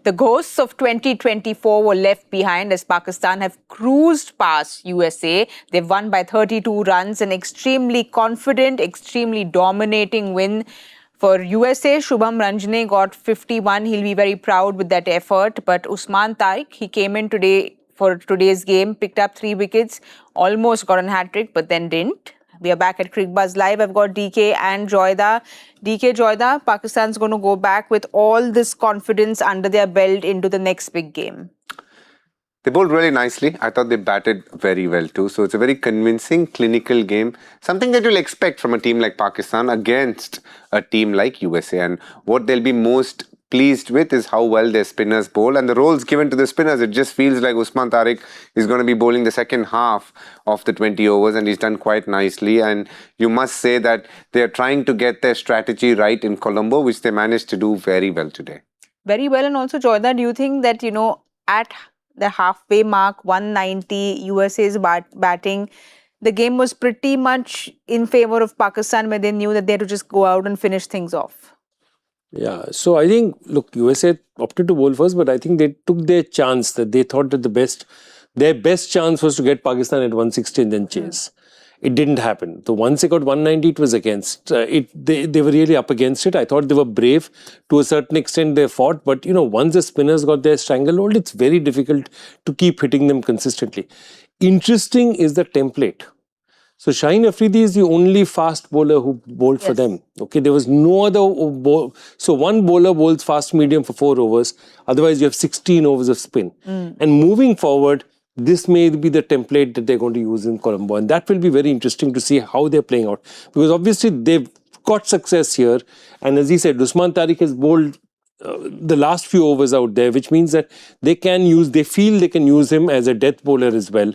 The ghosts of 2024 were left behind as Pakistan have cruised past USA. They've won by 32 runs, an extremely confident, extremely dominating win. For USA, Shubham Ranjane got 51. He'll be very proud with that effort. But Usman Tariq, he came in today for today's game, picked up 3 wickets, almost got a hat-trick, but then didn't. We are back at Cricbuzz Live. I've got DK and Joyda. DK, Joyda, Pakistan's going to go back with all this confidence under their belt into the next big game. They bowled really nicely. I thought they batted very well too. So it's a very convincing, clinical game. Something that you'll expect from a team like Pakistan against a team like USA. And what they'll be most pleased with is how well their spinners bowl. And the roles given to the spinners, it just feels like Usman Tariq is going to be bowling the second half of the 20 overs. And he's done quite nicely. And you must say that they're trying to get their strategy right in Colombo, which they managed to do very well today. Very well. And also, Joyda, do you think that, at the halfway mark, 190, USA's batting, the game was pretty much in favor of Pakistan, where they knew that they had to just go out and finish things off? Yeah, so I think, look, USA opted to bowl first, but I think they took their chance, that they thought that their best chance was to get Pakistan at 160 and then chase. It didn't happen. So once they got 190, it was against. They were really up against it. I thought they were brave. To a certain extent, they fought. But, once the spinners got their stranglehold, it's very difficult to keep hitting them consistently. Interesting is the template. So Shaheen Afridi is the only fast bowler who bowled for them. Okay, there was no other bowler. So one bowler bowls fast medium for 4 overs. Otherwise, you have 16 overs of spin. And moving forward, this may be the template that they're going to use in Colombo. And that will be very interesting to see how they're playing out. Because obviously, they've got success here. And as he said, Usman Tariq has bowled the last few overs out there, which means that they feel they can use him as a death bowler as well.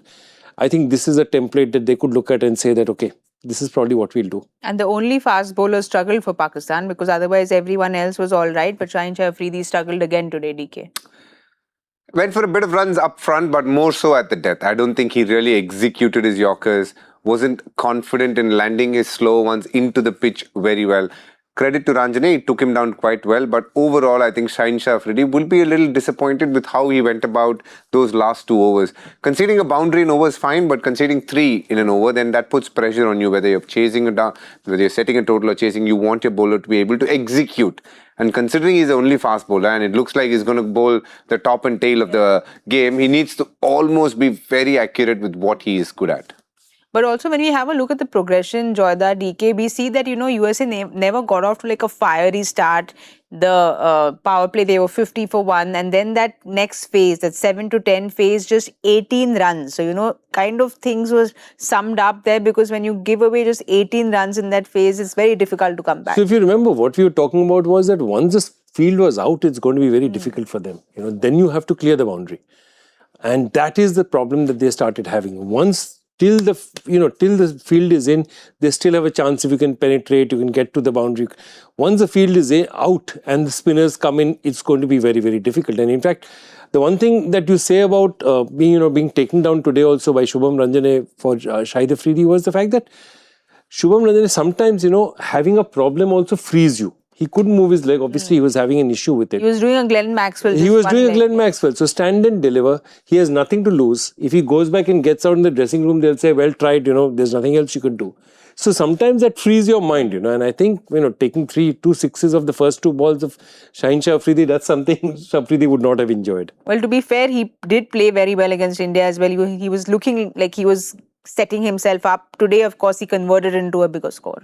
I think this is a template that they could look at and say that, okay, this is probably what we'll do. And the only fast bowler struggled for Pakistan, because otherwise everyone else was all right. But Shaheen Afridi struggled again today, DK. Went for a bit of runs up front, but more so at the death. I don't think he really executed his Yorkers. Wasn't confident in landing his slow ones into the pitch very well. Credit to Ranjane, it took him down quite well. But overall, I think Shaheen Afridi will be a little disappointed with how he went about those last 2 overs. Conceding a boundary in over is fine, but conceding 3 in an over, then that puts pressure on you. Whether you're chasing it down, whether you're setting a total or chasing, you want your bowler to be able to execute. And considering he's the only fast bowler and it looks like he's going to bowl the top and tail of the game, he needs to almost be very accurate with what he is good at. But also when we have a look at the progression, Joyda, DK, we see that, USA never got off to like a fiery start. The power play, they were 50 for 1. And then that next phase, that 7 to 10 phase, just 18 runs. So, kind of things was summed up there, because when you give away just 18 runs in that phase, it's very difficult to come back. So if you remember, what we were talking about was that once this field was out, it's going to be very difficult for them. Then you have to clear the boundary. And that is the problem that they started having. Till the field is in, they still have a chance. If you can penetrate, you can get to the boundary. Once the field is out and the spinners come in, it's going to be very, very difficult. And in fact, the one thing that you say about being taken down today also by Shubham Ranjane for Shaheen Afridi was the fact that Shubham Ranjane sometimes, having a problem also frees you. He couldn't move his leg. Obviously, he was having an issue with it. He was doing a Glenn Maxwell. He was doing a Glenn Maxwell. So stand and deliver. He has nothing to lose. If he goes back and gets out in the dressing room, they'll say, well tried, there's nothing else you could do. So sometimes that frees your mind, and I think, taking 2 sixes of the first 2 balls of Shaheen Afridi, that's something Afridi would not have enjoyed. Well, to be fair, he did play very well against India as well. He was looking like he was setting himself up. Today, of course, he converted into a bigger score.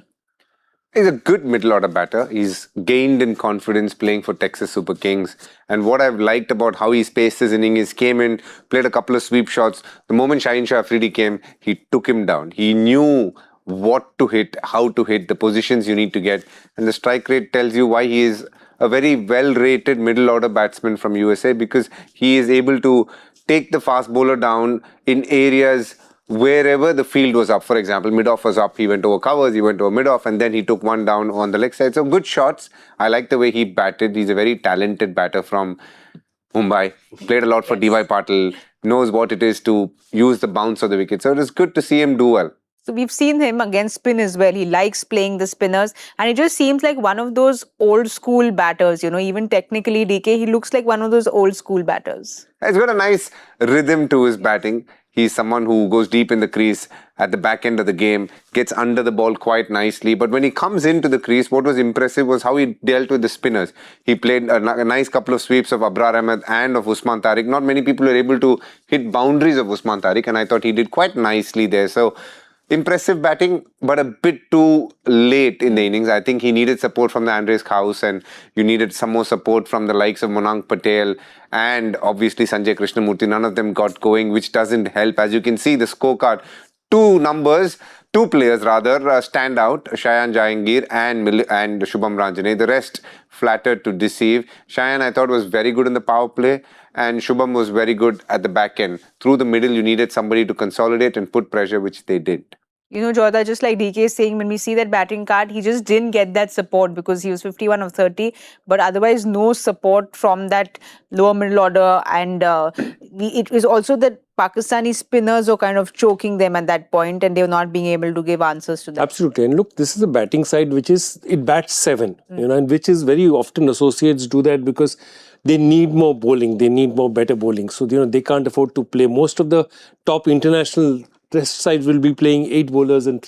He's a good middle order batter. He's gained in confidence playing for Texas Super Kings. And what I've liked about how he spaced his inning is came in, played a couple of sweep shots. The moment Shaheen Afridi came, he took him down. He knew what to hit, how to hit, the positions you need to get. And the strike rate tells you why he is a very well-rated middle order batsman from USA, because he is able to take the fast bowler down in areas wherever the field was up. For example, mid-off was up, he went over covers, he went over mid-off, and then he took one down on the leg side. So good shots. I like the way he batted. He's a very talented batter from Mumbai. Played a lot for D.Y. Patil. Knows what it is to use the bounce of the wicket. So it is good to see him do well. So we've seen him against spin as well. He likes playing the spinners, and it just seems like one of those old school batters. Even technically, DK, he looks like one of those old school batters. He's got a nice rhythm to his batting. He's someone who goes deep in the crease at the back end of the game, gets under the ball quite nicely. But when he comes into the crease, what was impressive was how he dealt with the spinners. He played a nice couple of sweeps of Abrar Ahmed and of Usman Tariq. Not many people are able to hit boundaries of Usman Tariq, and I thought he did quite nicely there. So, impressive batting, but a bit too late in the innings. I think he needed support from the Andres House, and you needed some more support from the likes of Monank Patel and obviously Sanjay Krishnamurthy. None of them got going, which doesn't help. As you can see, the scorecard, two players rather, stand out, Shaheen Jahangir and Shubham Ranjane. The rest flattered to deceive. Shaheen, I thought, was very good in the power play, and Shubham was very good at the back end. Through the middle, you needed somebody to consolidate and put pressure, which they did. Jodha, just like DK is saying, when we see that batting card, he just didn't get that support because he was 51 of 30, but otherwise no support from that lower middle order. And it was also that Pakistani spinners were kind of choking them at that point, and they were not being able to give answers to that. Absolutely. And look, this is the batting side, it bats 7, and which is very often associates do that because they need more bowling, they need more better bowling. So, they can't afford to play. Most of the top international test sides will be playing 8 bowlers and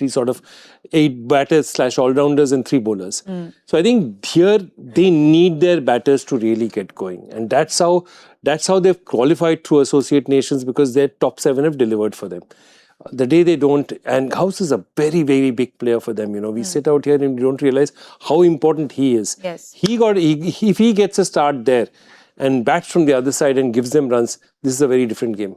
8 batters / all-rounders and 3 bowlers. So I think here they need their batters to really get going. And that's how they've qualified through associate nations, because their top 7 have delivered for them. The day they don't, and House is a very, very big player for them. We sit out here and we don't realize how important he is. Yes. If he gets a start there and bats from the other side and gives them runs, this is a very different game.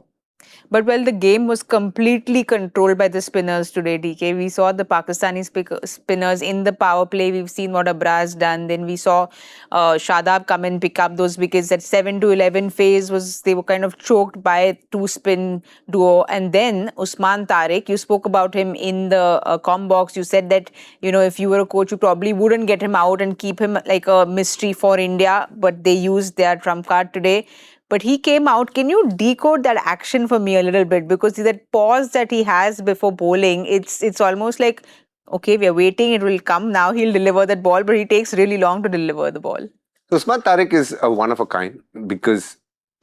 But the game was completely controlled by the spinners today, DK. We saw the Pakistani spinners in the power play. We've seen what Abrar has done. Then we saw Shadab come and pick up those wickets. That 7 to 11 phase they were kind of choked by 2-spin duo. And then Usman Tariq, you spoke about him in the comm box. You said that, if you were a coach, you probably wouldn't get him out and keep him like a mystery for India. But they used their trump card today. But he came out. Can you decode that action for me a little bit? Because that pause that he has before bowling, it's almost like, okay, we are waiting, it will come now, he'll deliver that ball, but he takes really long to deliver the ball. Usman Tariq is a one of a kind, because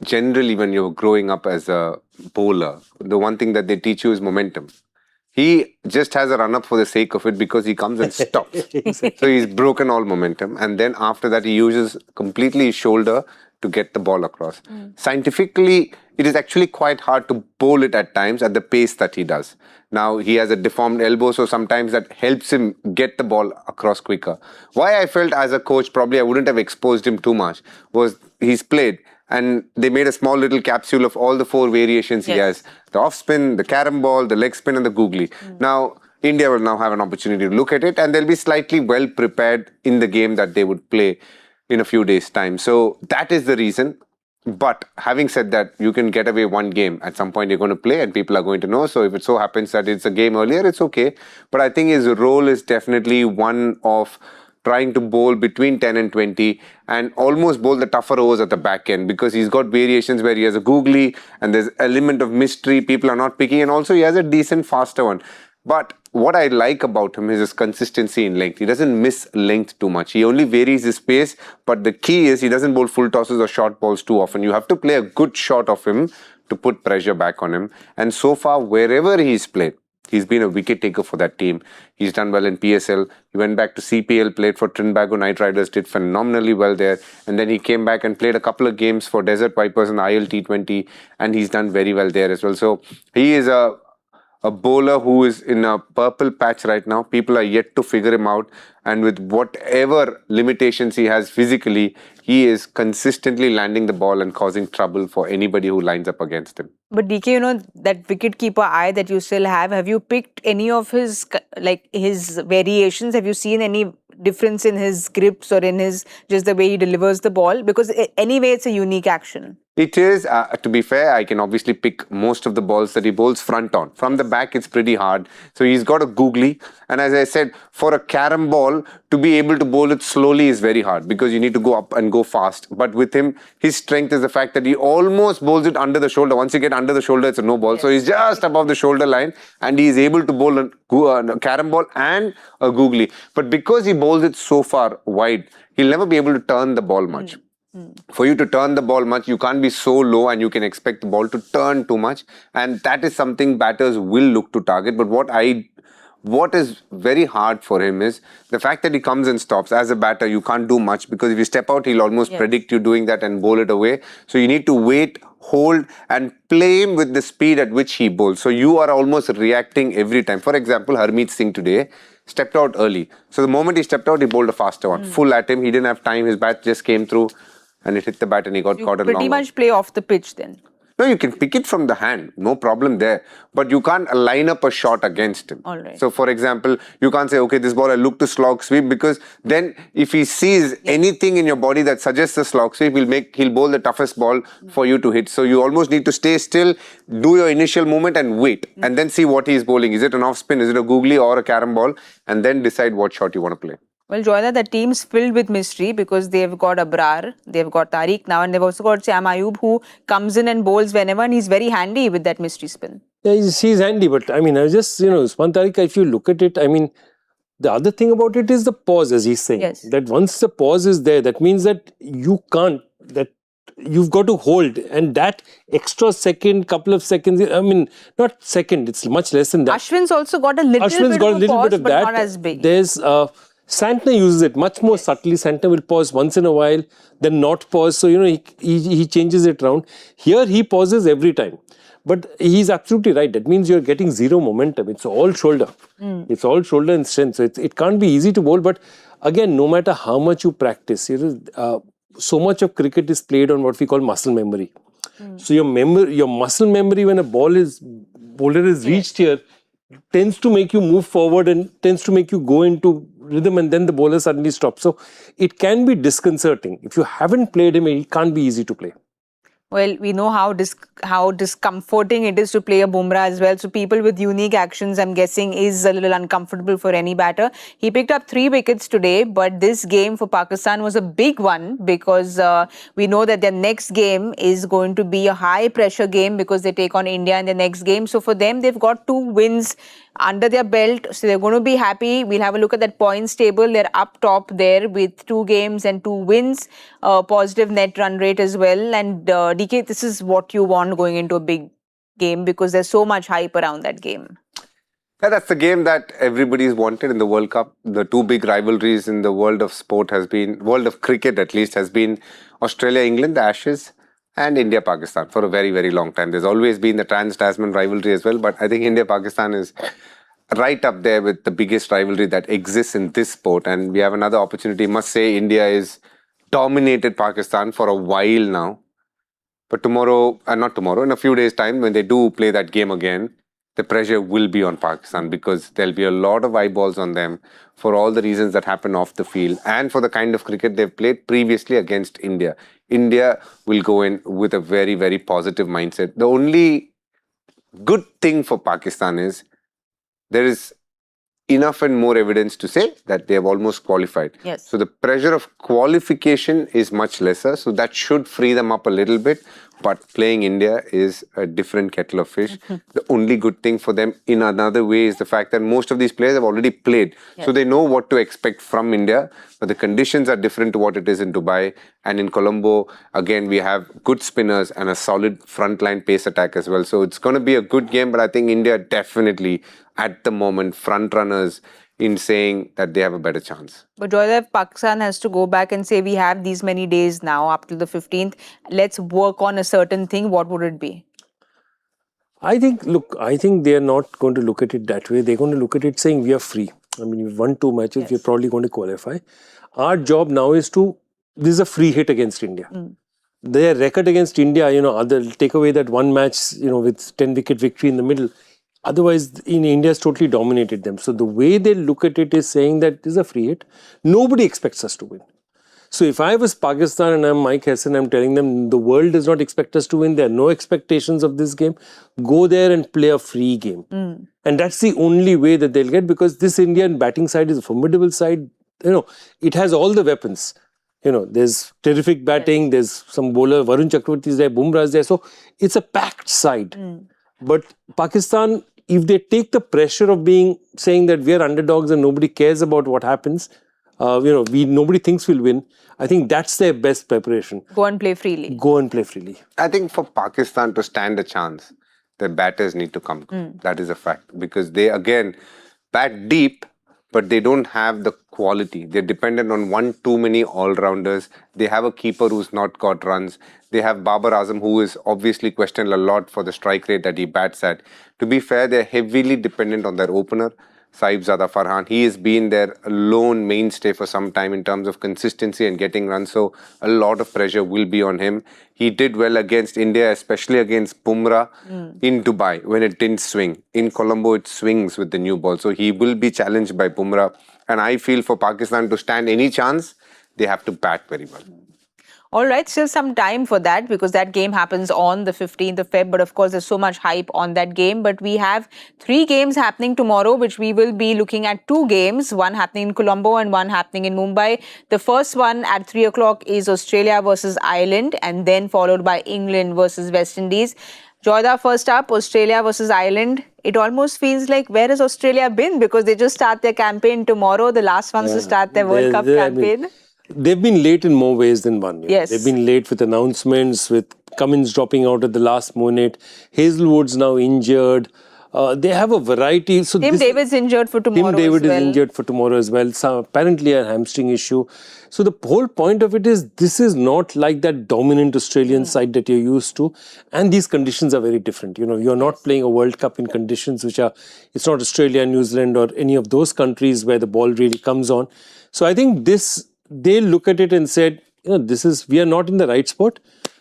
generally when you're growing up as a bowler, the one thing that they teach you is momentum. He just has a run-up for the sake of it because he comes and stops. So he's broken all momentum. And then after that, he uses completely his shoulder to get the ball across. Scientifically, it is actually quite hard to bowl it at times at the pace that he does. Now, he has a deformed elbow, so sometimes that helps him get the ball across quicker. Why I felt as a coach, probably I wouldn't have exposed him too much, was he's played and they made a small little capsule of all the 4 variations he has. The off-spin, the carom ball, the leg spin and the googly. Now, India will now have an opportunity to look at it, and they'll be slightly well prepared in the game that they would play in a few days' time. So that is the reason. But having said that, you can get away one game. At some point, you're going to play and people are going to know. So if it so happens that it's a game earlier, it's okay. But I think his role is definitely one of trying to bowl between 10 and 20 and almost bowl the tougher overs at the back end, because he's got variations where he has a googly and there's element of mystery people are not picking, and also he has a decent faster one. But what I like about him is his consistency in length. He doesn't miss length too much. He only varies his pace, but the key is he doesn't bowl full tosses or short balls too often. You have to play a good shot of him to put pressure back on him. And so far, wherever he's played, he's been a wicket taker for that team. He's done well in PSL. He went back to CPL, played for Trinbago Knight Riders, did phenomenally well there. And then he came back and played a couple of games for Desert Vipers in the IL T20, and he's done very well there as well. So he is a bowler who is in a purple patch right now. People are yet to figure him out. And with whatever limitations he has physically, he is consistently landing the ball and causing trouble for anybody who lines up against him. But DK, that wicketkeeper eye that you still have you picked any of his variations? Have you seen any difference in his grips or in just the way he delivers the ball? Because anyway, it's a unique action. It is, to be fair, I can obviously pick most of the balls that he bowls front on. From the back, it's pretty hard. So he's got a googly. And as I said, for a carom ball, to be able to bowl it slowly is very hard because you need to go up and go fast. But with him, his strength is the fact that he almost bowls it under the shoulder. Once you get under the shoulder, it's a no ball. Yes. So he's just above the shoulder line and he's able to bowl a carom ball and a googly. But because he bowls it so far wide, he'll never be able to turn the ball much. For you to turn the ball much, you can't be so low and you can expect the ball to turn too much. And that is something batters will look to target. But what is very hard for him is the fact that he comes and stops. As a batter, you can't do much because if you step out, he'll almost predict you doing that and bowl it away. So you need to wait, hold and play him with the speed at which he bowls. So you are almost reacting every time. For example, Harmeet Singh today stepped out early. So the moment he stepped out, he bowled a faster one. Full at him. He didn't have time. His bat just came through. And it hit the bat and he got caught a long. Pretty much play off the pitch then. No, you can pick it from the hand. No problem there. But you can't line up a shot against him. All right. So, for example, you can't say, okay, this ball I look to slog sweep because then if he sees anything in your body that suggests a slog sweep, he'll bowl the toughest ball for you to hit. So, you almost need to stay still, do your initial movement and wait. And then see what he's bowling. Is it an off spin? Is it a googly or a carom ball? And then decide what shot you want to play. Well, Joyda, the team's filled with mystery because they've got Abrar, they've got Tariq now, and they've also got Sam Ayub who comes in and bowls whenever, and he's very handy with that mystery spin. Yeah, he's handy, but I mean, I was just, Usman Tariq, if you look at it, I mean, the other thing about it is the pause, as he's saying. Yes. That once the pause is there, that means that you can't, that you've got to hold, and that extra second, couple of seconds, I mean, not second, it's much less than that. Ashwin's also got a little bit of that, not as big. There's Santner uses it much more subtly. Santner will pause once in a while, then not pause. So, he changes it around. Here, he pauses every time. But he's absolutely right. That means you're getting zero momentum. It's all shoulder. It's all shoulder and strength. So, it can't be easy to bowl. But again, no matter how much you practice, so much of cricket is played on what we call muscle memory. So, your muscle memory when a bowler is reached here tends to make you move forward and tends to make you go into rhythm, and then the bowler suddenly stops. So it can be disconcerting. If you haven't played him, it can't be easy to play. Well, we know how discomforting it is to play a Bumrah as well. So people with unique actions, I'm guessing, is a little uncomfortable for any batter. He picked up 3 wickets today, but this game for Pakistan was a big one because we know that their next game is going to be a high-pressure game because they take on India in the next game. So for them, they've got 2 wins under their belt, so they're going to be happy. We'll have a look at that points table. They're up top there with 2 games and 2 wins, positive net run rate as well. And DK, this is what you want going into a big game because there's so much hype around that game. Yeah, that's the game that everybody's wanted in the World Cup. The 2 big rivalries in the world of sport world of cricket at least, has been Australia-England, the Ashes, and India-Pakistan for a very, very long time. There's always been the Trans-Tasman rivalry as well, but I think India-Pakistan is right up there with the biggest rivalry that exists in this sport. And we have another opportunity. Must say India is dominated Pakistan for a while now. But tomorrow, not tomorrow, in a few days' time, when they do play that game again, the pressure will be on Pakistan because there'll be a lot of eyeballs on them for all the reasons that happen off the field and for the kind of cricket they've played previously against India. India will go in with a very, very positive mindset. The only good thing for Pakistan is there is enough and more evidence to say that they have almost qualified. Yes. So the pressure of qualification is much lesser. So that should free them up a little bit. But playing India is a different kettle of fish. The only good thing for them in another way is the fact that most of these players have already played. Yes. So they know what to expect from India. But the conditions are different to what it is in Dubai. And in Colombo, again, we have good spinners and a solid frontline pace attack as well. So it's going to be a good game. But I think India definitely, at the moment, front runners in saying that they have a better chance. But Joydev, if Pakistan has to go back and say we have these many days now up till the 15th, let's work on a certain thing, what would it be? I think they are not going to look at it that way. They're going to look at it saying we are free. I mean, we've won 2 matches, yes. We're probably going to qualify. Our job now is this is a free hit against India. Their record against India, they'll take away that 1 match, with 10-wicket victory in the middle. Otherwise, India has totally dominated them. So the way they look at it is saying that this is a free hit. Nobody expects us to win. So if I was Pakistan and I'm Mike Hesson, I'm telling them the world does not expect us to win. There are no expectations of this game. Go there and play a free game. And that's the only way that they'll get, because this Indian batting side is a formidable side. It has all the weapons. There's terrific batting, there's some bowler, Varun Chakravarti is there, Bumrah is there. So it's a packed side. But Pakistan, if they take the pressure of saying that we are underdogs and nobody cares about what happens, nobody thinks we'll win, I think that's their best preparation. Go and play freely. Go and play freely. I think for Pakistan to stand a chance, their batters need to come good. That is a fact. Because they, again, bat deep, but they don't have the quality. They're dependent on one too many all-rounders. They have a keeper who's not got runs. They have Babar Azam, who is obviously questioned a lot for the strike rate that he bats at. To be fair, they're heavily dependent on their opener, Saibzada Farhan. He has been their lone mainstay for some time in terms of consistency and getting runs. So a lot of pressure will be on him. He did well against India, especially against Bumrah in Dubai when it didn't swing. In Colombo, it swings with the new ball. So he will be challenged by Bumrah. And I feel for Pakistan to stand any chance, they have to bat very well. All right, still some time for that because that game happens on the 15th of Feb. But of course, there's so much hype on that game. But we have 3 games happening tomorrow, which we will be looking at 2 games, one happening in Colombo and one happening in Mumbai. The first one at 3 o'clock is Australia versus Ireland, and then followed by England versus West Indies. Joyda, first up, Australia versus Ireland. It almost feels like, where has Australia been? Because they just start their campaign tomorrow, the last ones to start their World Cup campaign. They've been late in more ways than one. Yes. They've been late with announcements, with Cummins dropping out at the last minute. Hazelwood's now injured. They have a variety. So Tim David's injured for tomorrow Tim David as well. is injured for tomorrow as well. So apparently a hamstring issue. So the whole point of it is, this is not like that dominant Australian side that you're used to. And these conditions are very different. You're not playing a World Cup in conditions which are, it's not Australia, New Zealand or any of those countries where the ball really comes on. So I think they look at it and said, we are not in the right spot.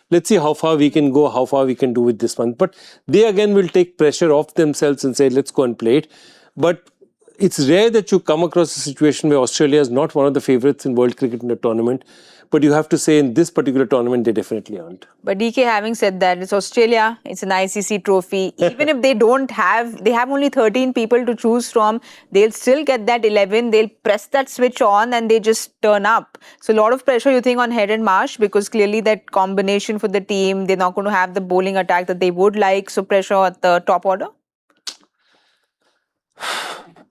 Let's see how far we can go, how far we can do with this one. But they again will take pressure off themselves and say, let's go and play it. But it's rare that you come across a situation where Australia is not one of the favourites in world cricket in a tournament. But you have to say, in this particular tournament, they definitely aren't. But DK, having said that, it's Australia, it's an ICC trophy. Even if they have only 13 people to choose from, they'll still get that 11. They'll press that switch on and they just turn up. So a lot of pressure, you think, on Head and Marsh, because clearly that combination for the team, they're not going to have the bowling attack that they would like. So pressure at the top order?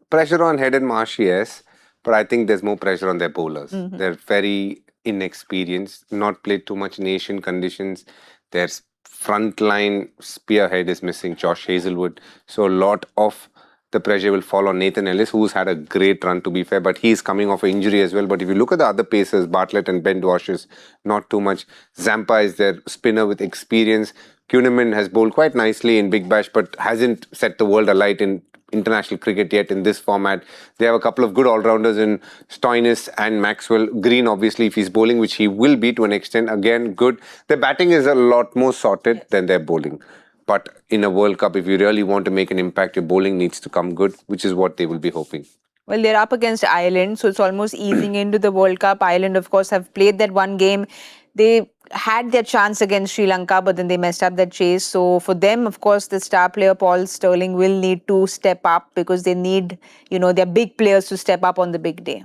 Pressure on Head and Marsh, yes. But I think there's more pressure on their bowlers. They're very inexperienced, not played too much in Asian conditions. Their frontline spearhead is missing, Josh Hazelwood. So a lot of the pressure will fall on Nathan Ellis, who's had a great run, to be fair, but he's coming off an injury as well. But if you look at the other pacers, Bartlett and Ben Dwashes, not too much. Zampa is their spinner with experience. Kuhneman has bowled quite nicely in Big Bash, but hasn't set the world alight in international cricket yet in this format. They have a couple of good all-rounders in Stoinis and Maxwell. Green, obviously, if he's bowling, which he will be to an extent, again, good. Their batting is a lot more sorted than their bowling. But in a World Cup, if you really want to make an impact, your bowling needs to come good, which is what they will be hoping. Well, they're up against Ireland, so it's almost easing into the World Cup. Ireland, of course, have played that one game. They had their chance against Sri Lanka, but then they messed up that chase. So for them, of course, the star player Paul Sterling will need to step up, because they need, their big players to step up on the big day.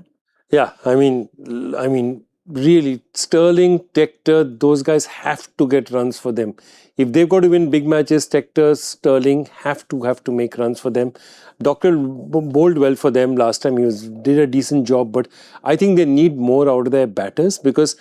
Yeah, I mean, really, Sterling, Tector, those guys have to get runs for them. If they've got to win big matches, Tector, Sterling have to make runs for them. Dockrell bowled well for them last time. Did a decent job, but I think they need more out of their batters, because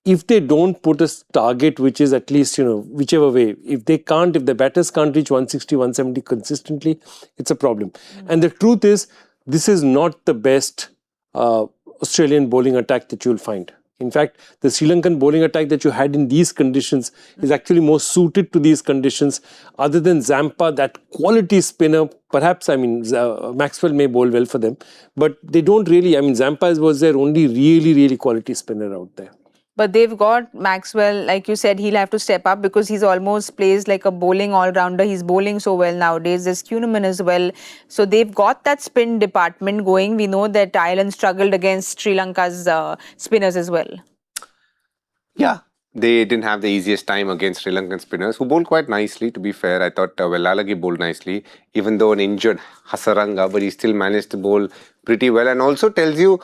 if they don't put a target which is at least, whichever way, if the batters can't reach 160, 170 consistently, it's a problem. And the truth is, this is not the best Australian bowling attack that you'll find. In fact, the Sri Lankan bowling attack that you had in these conditions is actually more suited to these conditions. Other than Zampa, that quality spinner, perhaps, Maxwell may bowl well for them, but they don't really, Zampa was their only really quality spinner out there. But they've got Maxwell, like you said, he'll have to step up because he's almost plays like a bowling all-rounder. He's bowling so well nowadays. There's Kuhneman as well. So they've got that spin department going. We know that Ireland struggled against Sri Lanka's spinners as well. they didn't have the easiest time against Sri Lankan spinners, who bowled quite nicely, to be fair. I thought Velalagi bowled nicely, even though an injured Hasaranga, but he still managed to bowl pretty well, and also tells you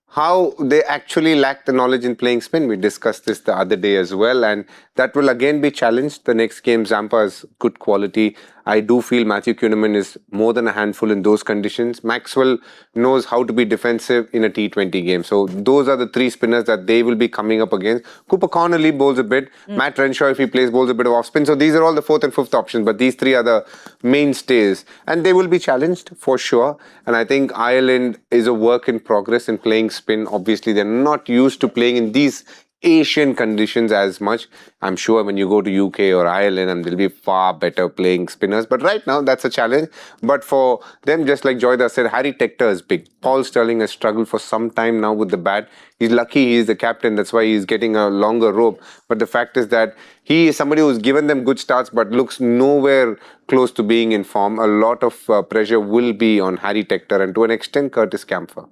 how they actually lack the knowledge in playing spin. We discussed this the other day as well, and that will again be challenged. The next game, Zampa is good quality. I do feel Matthew Kuhneman is more than a handful in those conditions. Maxwell knows how to be defensive in a T20 game. So those are the three spinners that they will be coming up against. Cooper Connolly bowls a bit. Matt Renshaw, if he plays, bowls a bit of off spin. So these are all the fourth and fifth options, but these three are the mainstays. And they will be challenged for sure. And I think Ireland is a work in progress in playing spin. Obviously, they're not used to playing in these Asian conditions as much. I'm sure when you go to UK or Ireland, and they'll be far better playing spinners. But right now, that's a challenge. But for them, just like Joyda said, Harry Tector is big. Paul Sterling has struggled for some time now with the bat. He's lucky he's the captain. That's why he's getting a longer rope. But the fact is that he is somebody who's given them good starts, but looks nowhere close to being in form. A lot of pressure will be on Harry Tector and to an extent, Curtis Campher.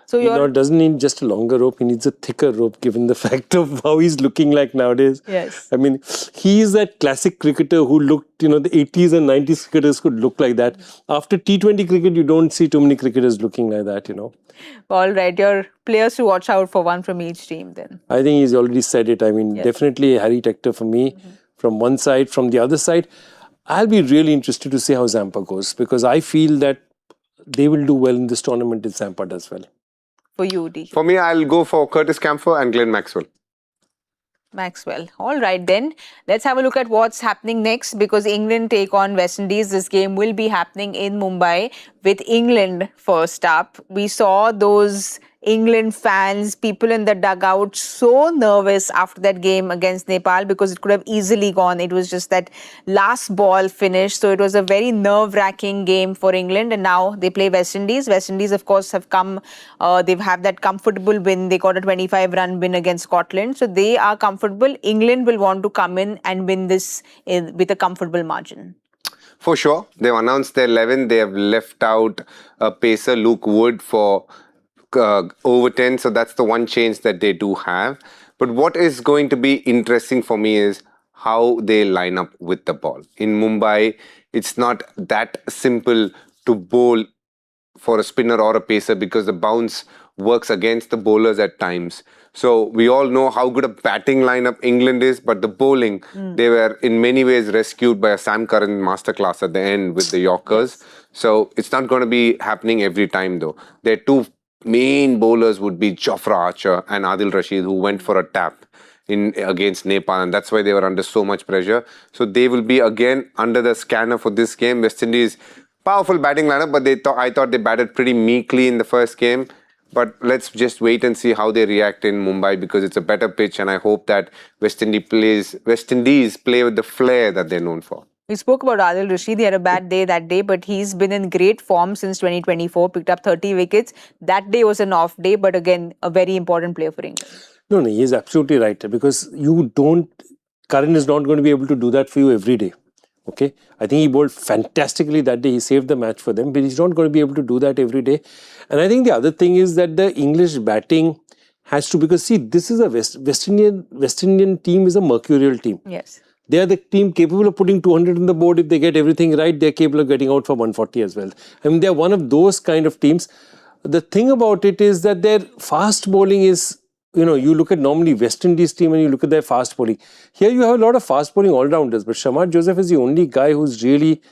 So He doesn't need just a longer rope, he needs a thicker rope given the fact of how he's looking like nowadays. Yes. I mean, he is that classic cricketer who looked, the 80s and 90s cricketers could look like that. After T20 cricket, you don't see too many cricketers looking like that, All right, your players to watch out for, one from each team then. I think he's already said it. I mean, definitely Harry Tector for me from one side. From the other side, I'll be really interested to see how Zampa goes, because I feel that they will do well in this tournament if Zampa does well. For you, D. For me, I'll go for Curtis Campher and Glenn Maxwell. Maxwell. All right, then. Let's have a look at what's happening next, because England take on West Indies. This game will be happening in Mumbai with England first up. We saw those England fans, people in the dugout, so nervous after that game against Nepal, because it could have easily gone. It was just that last ball finish. So it was a very nerve-wracking game for England. And now they play West Indies. West Indies, of course, have come, they've had that comfortable win. They got a 25-run win against Scotland. So they are comfortable. England will want to come in and win this with a comfortable margin. For sure. They've announced their 11. They have left out a pacer, Luke Wood, for over 10. So that's the one change that they do have. But what is going to be interesting for me is how they line up with the ball. In Mumbai, it's not that simple to bowl for a spinner or a pacer, because the bounce works against the bowlers at times. So we all know how good a batting lineup England is, but the bowling, they were in many ways rescued by a Sam Curran masterclass at the end with the Yorkers. So it's not going to be happening every time though. Their two main bowlers would be Jofra Archer and Adil Rashid, who went for a tap against Nepal, and that's why they were under so much pressure. So they will be again under the scanner for this game. West Indies, powerful batting lineup, but I thought they batted pretty meekly in the first game. But let's just wait and see how they react in Mumbai, because it's a better pitch, and I hope that West Indies play with the flair that they're known for. We spoke about Adil Rashid. He had a bad day that day, but he's been in great form since 2024, picked up 30 wickets. That day was an off day, but again, a very important player for England. No, he is absolutely right, because Curran is not going to be able to do that for you every day. Okay, I think he bowled fantastically that day. He saved the match for them, but he's not going to be able to do that every day. And I think the other thing is that the English batting has to, because see, this is a West Indian team is a mercurial team. Yes. They are the team capable of putting 200 on the board. If they get everything right, they're capable of getting out for 140 as well. I mean, they're one of those kind of teams. The thing about it is that their fast bowling is, you look at normally West Indies team and you look at their fast bowling. Here you have a lot of fast bowling all-rounders, but Shamar Joseph is the only guy who's really,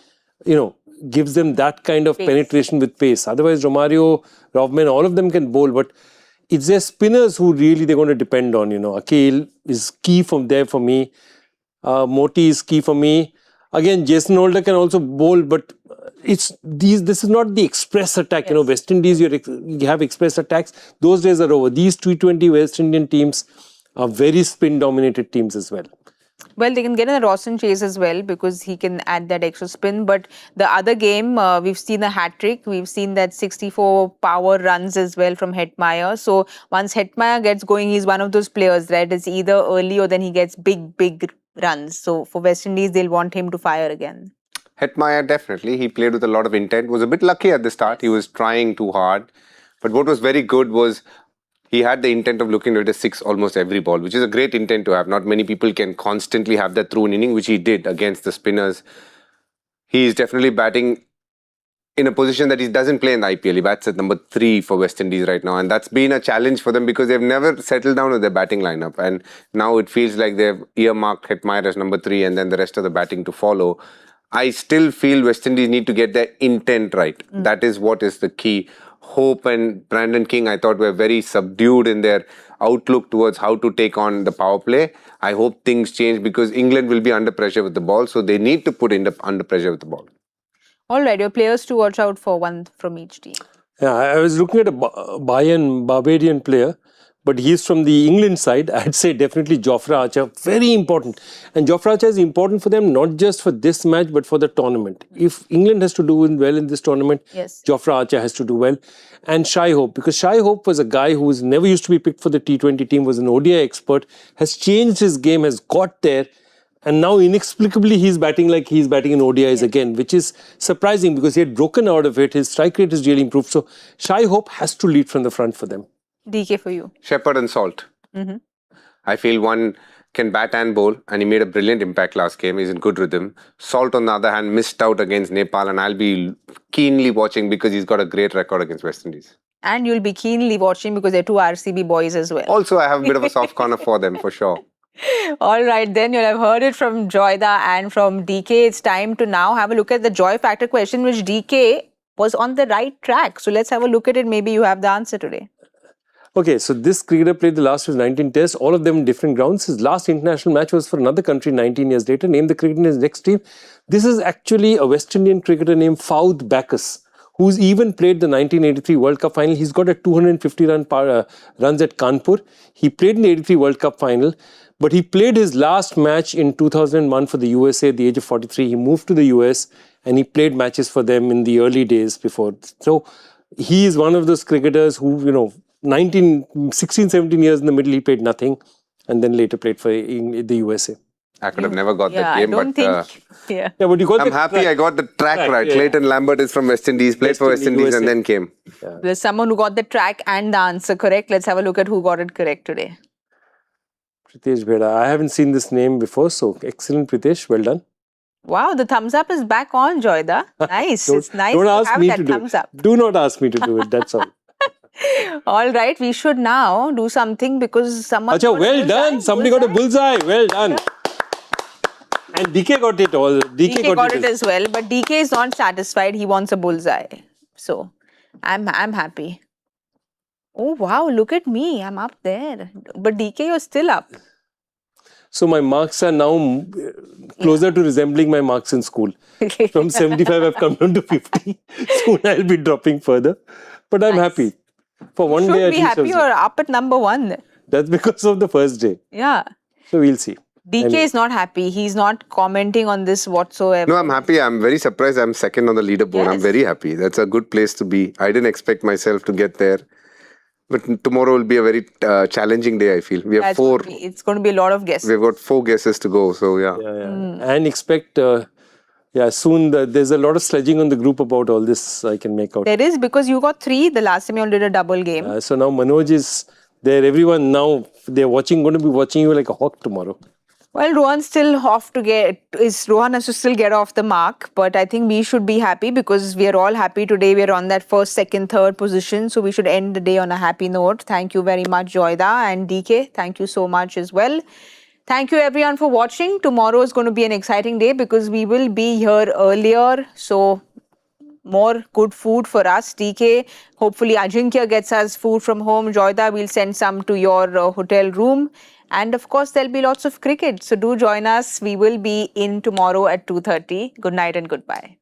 gives them that kind of penetration with pace. Otherwise, Romario, Rovman, all of them can bowl, but it's their spinners who really they're going to depend on. Akil is key from there for me. Moti is key for me. Again, Jason Holder can also bowl, but this is not the express attack. Yes. West Indies, you have express attacks. Those days are over. These T20 West Indian teams are very spin-dominated teams as well. Well, they can get in a Rawson chase as well, because he can add that extra spin. But the other game, we've seen a hat-trick. We've seen that 64 power runs as well from Hetmeyer. So once Hetmeyer gets going, he's one of those players, right? It's either early or then he gets big runs. So for West Indies, they'll want him to fire again. Hetmeyer, definitely. He played with a lot of intent. Was a bit lucky at the start. He was trying too hard. But what was very good was He had the intent of looking at a 6 almost every ball, which is a great intent to have. Not many people can constantly have that through an inning, which he did against the spinners. He is definitely batting in a position that he doesn't play in the IPL. He bats at number 3 for West Indies right now. And that's been a challenge for them because they've never settled down with their batting lineup. And now it feels like they've earmarked Hetmeyer as number 3 and then the rest of the batting to follow. I still feel West Indies need to get their intent right. That is what is the key. Hope and Brandon King, I thought, were very subdued in their outlook towards how to take on the power play. I hope things change because England will be under pressure with the ball. So they need to put under pressure with the ball. All right, your players to watch out for, one from each team. Yeah, I was looking at a Barbadian player, but he's from the England side. I'd say definitely Jofra Archer, very important. And Jofra Archer is important for them, not just for this match, but for the tournament. If England has to do well in this tournament, yes, Jofra Archer has to do well. And Shai Hope, because Shai Hope was a guy who was never used to be picked for the T20 team, was an ODI expert, has changed his game, has got there. And now inexplicably he's batting like he's batting in ODIs again, which is surprising because he had broken out of it. His strike rate has really improved. So Shai Hope has to lead from the front for them. DK for you. Shepherd and Salt. I feel one can bat and bowl and he made a brilliant impact last game. He's in good rhythm. Salt on the other hand missed out against Nepal and I'll be keenly watching because he's got a great record against West Indies. And you'll be keenly watching because they're 2 RCB boys as well. Also, I have a bit of a soft corner for them for sure. All right, then you'll have heard it from Joyda and from DK. It's time to now have a look at the joy factor question, which DK was on the right track. So let's have a look at it. Maybe you have the answer today. Okay, so this cricketer played the last of his 19 tests, all of them in different grounds. His last international match was for another country 19 years later. Name the cricketer in his next team. This is actually a West Indian cricketer named Fouad Bacchus, who's even played the 1983 World Cup final. He's got a 250 runs at Kanpur. He played in the 83 World Cup final, but he played his last match in 2001 for the USA at the age of 43. He moved to the US and he played matches for them in the early days before. So he is one of those cricketers who, 16, 17 years in the middle, he played nothing and then later played for the USA. I could have never got that game, but but you got I'm happy track. I got the track right. Yeah. Clayton Lambert is from West Indies, played for West Indies and then came. Yeah. There's someone who got the track and the answer correct. Let's have a look at who got it correct today. Pritesh Bheda. I haven't seen this name before, so excellent, Pritesh. Well done. Wow, the thumbs up is back on, Joyda. Nice. It's nice don't to ask have me that to do thumbs it. up. Do not ask me to do it. That's all. All right, we should now do something because someone... Achha, well done. Somebody got a bullseye. Well done. And DK got it all. DK got it as well, but DK is not satisfied. He wants a bullseye. So, I'm happy. Oh, wow, look at me. I'm up there. But DK, you're still up. So my marks are now closer to resembling my marks in school. From 75, I've come down to 50. Soon I'll be dropping further. But I'm happy. For one day, should be happy or up at number 1. That's because of the first day. Yeah. So we'll see. DK is not happy. He's not commenting on this whatsoever. No, I'm happy. I'm very surprised I'm second on the leaderboard. Yes. I'm very happy. That's a good place to be. I didn't expect myself to get there. But tomorrow will be a very challenging day, I feel. We have 4. It's going to be a lot of guesses. We've got 4 guesses to go. So, yeah. And expect... soon there's a lot of sledging on the group about all this, I can make out. There is, because you got 3 the last time you all did a double game. So now Manoj is there. Everyone now, they're going to be watching you like a hawk tomorrow. Well, Rohan Rohan has to still get off the mark, but I think we should be happy because we are all happy today. We are on that first, second, third position. So we should end the day on a happy note. Thank you very much, Joyda and DK. Thank you so much as well. Thank you everyone for watching. Tomorrow is going to be an exciting day because we will be here earlier. So more good food for us. DK, hopefully Ajinkya gets us food from home. Joyda, we'll send some to your hotel room. And of course, there'll be lots of cricket. So do join us. We will be in tomorrow at 2:30. Good night and goodbye.